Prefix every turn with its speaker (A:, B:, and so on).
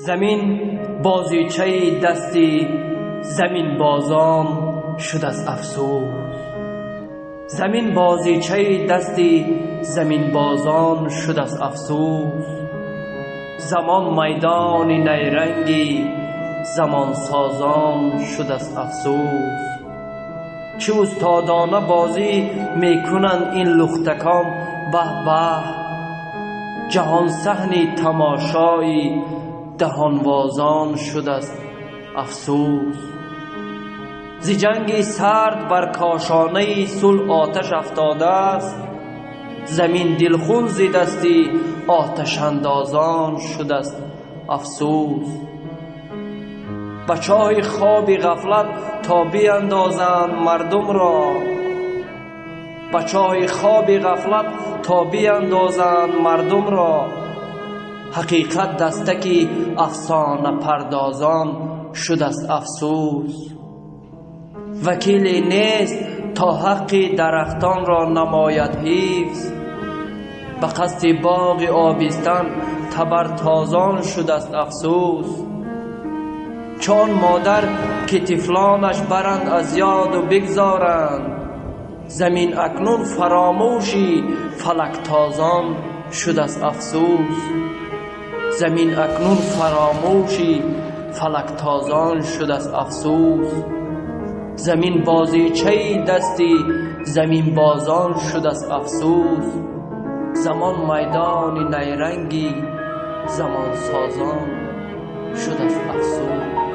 A: زمین بازیچه دستی زمین بازان شد از افسوس. زمین بازیچه دستی زمین بازان شد از افسوس. زمان میدان نیرنگی زمان سازان شد از افسوس. چه استادانه بازی میکنند این لختکان، به به جهان صحنی تماشایی دهانوازان شد از افسوس. ز جنگی سرد بر کاشانه صلح آتش افتاده است، زمین دلخون ز دستی آتش اندازان شد از افسوس. به چاه خواب غفلت تا بیندازند مردم را، به چاه خواب غفلت تا بیندازند مردم را، حقیقت دستکی افسانه پردازان شد از افسوس. وکیلی نیست تا حق درختان را نماید حفظ، به قصد باغ آبستن تبرتازان شد از افسوس. چون مادر که طفلانش برند از یاد و بگذارند، زمین اکنون فراموشی فلک تازان شد از افسوس. زمین اکنون فراموشی فلک تازان شد از افسوس. زمین بازیچه دستی زمین بازان شد از افسوس. زمان میدان نیرنگی زمان سازان شد از افسوس.